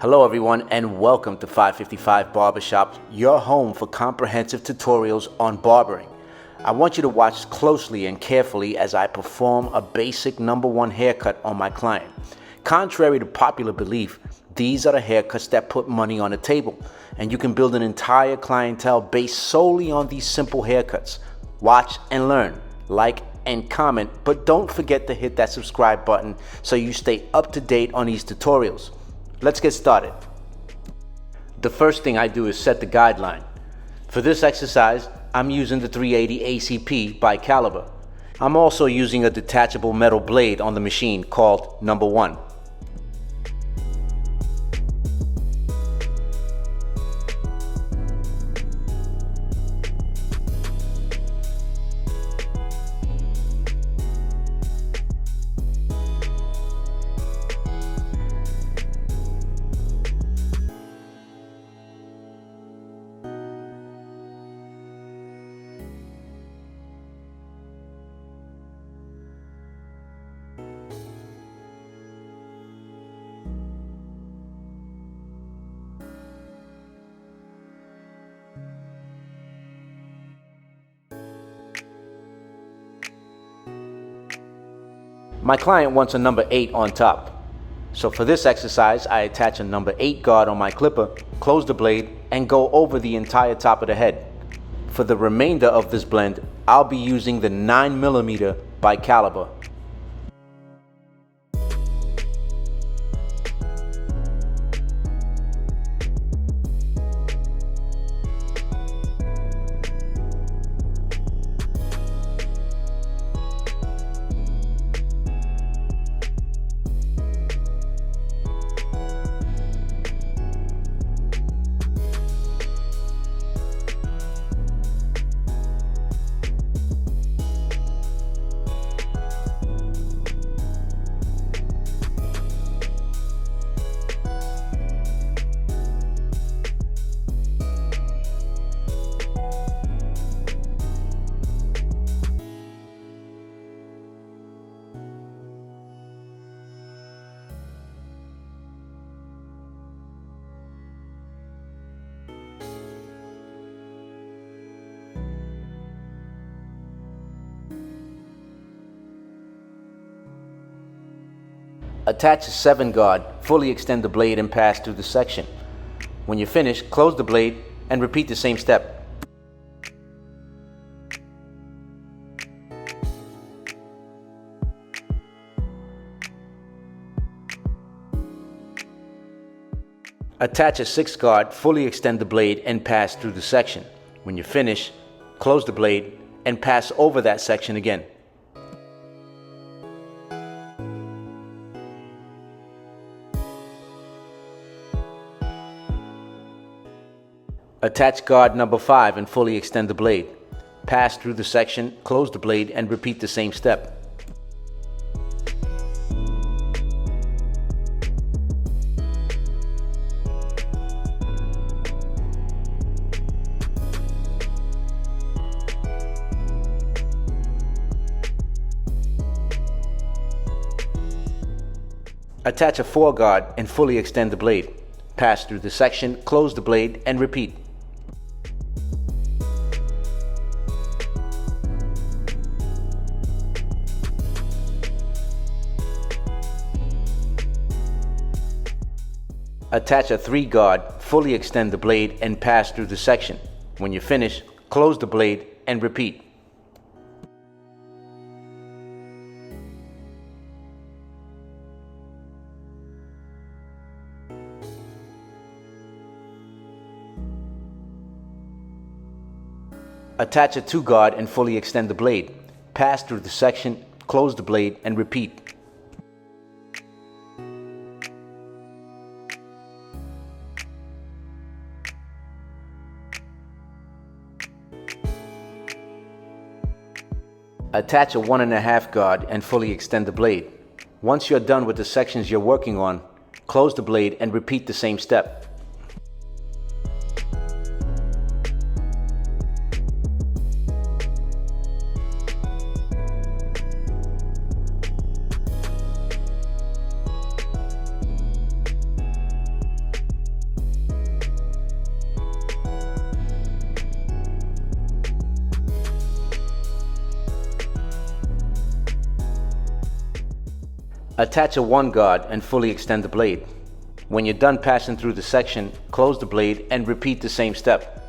Hello everyone and welcome to 555 Barbershop, your home for comprehensive tutorials on barbering. I want you to watch closely and carefully as I perform a basic #1 haircut on my client. Contrary to popular belief, these are the haircuts that put money on the table, and you can build an entire clientele based solely on these simple haircuts. Watch and learn, like and comment, but don't forget to hit that subscribe button so you stay up to date on these tutorials. Let's get started. The first thing I do is set the guideline. For this exercise, I'm using the 380 ACP by Caliber. I'm also using a detachable metal blade on the machine called #1. My client wants a #8 on top. So for this exercise, I attach a #8 guard on my clipper, close the blade, and go over the entire top of the head. For the remainder of this blend, I'll be using the 9mm by Caliber. Attach a 7 guard, fully extend the blade and pass through the section. When you're finished, close the blade and repeat the same step. Attach a 6 guard, fully extend the blade and pass through the section. When you're finished, close the blade and pass over that section again. Attach guard #5 and fully extend the blade. Pass through the section, close the blade, and repeat the same step. Attach a 4 guard and fully extend the blade. Pass through the section, close the blade, and repeat. Attach a 3 guard, fully extend the blade, and pass through the section. When you're finished, close the blade and repeat. Attach a 2 guard and fully extend the blade. Pass through the section, close the blade, and repeat. Attach a 1.5 guard and fully extend the blade. Once you're done with the sections you're working on, close the blade and repeat the same step. Attach a 1 guard and fully extend the blade. When you're done passing through the section, close the blade and repeat the same step.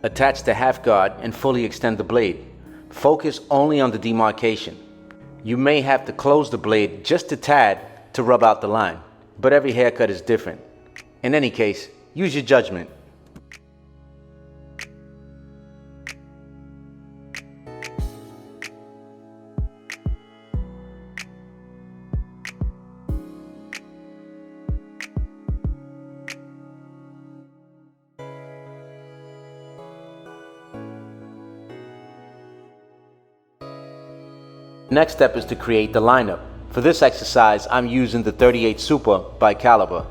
Attach the half guard and fully extend the blade. Focus only on the demarcation. You may have to close the blade just a tad to rub out the line, but every haircut is different. In any case, use your judgment. Next step is to create the lineup. For this exercise, I'm using the 38 Super by Caliber.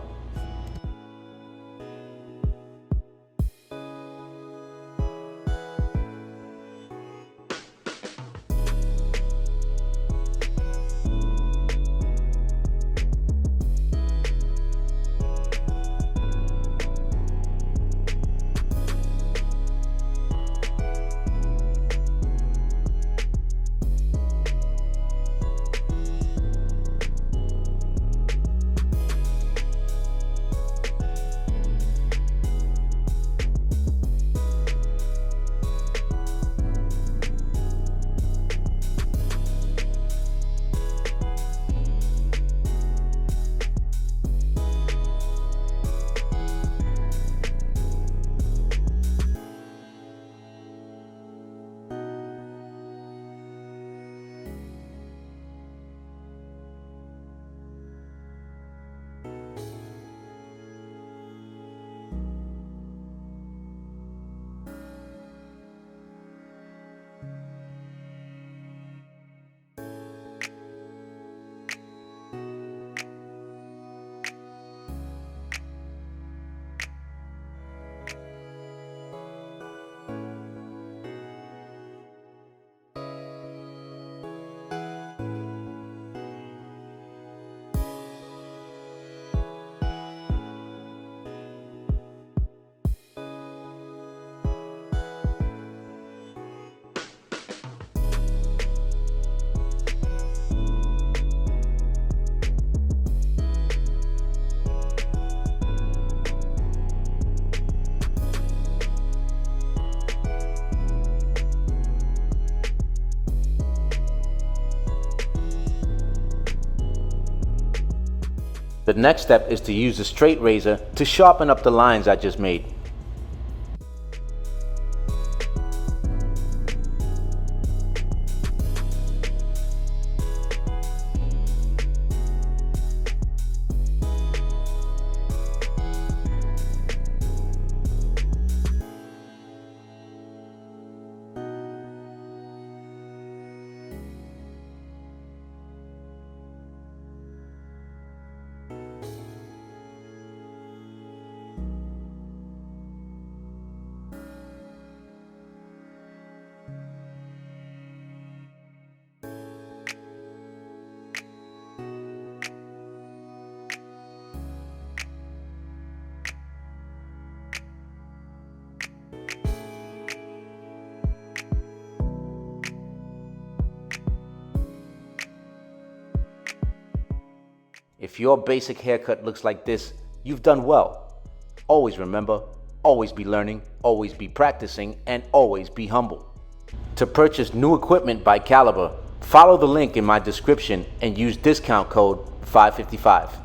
The next step is to use the straight razor to sharpen up the lines I just made. If your basic haircut looks like this, you've done well. Always remember, always be learning, always be practicing, and always be humble. To purchase new equipment by Caliber, follow the link in my description and use discount code 555.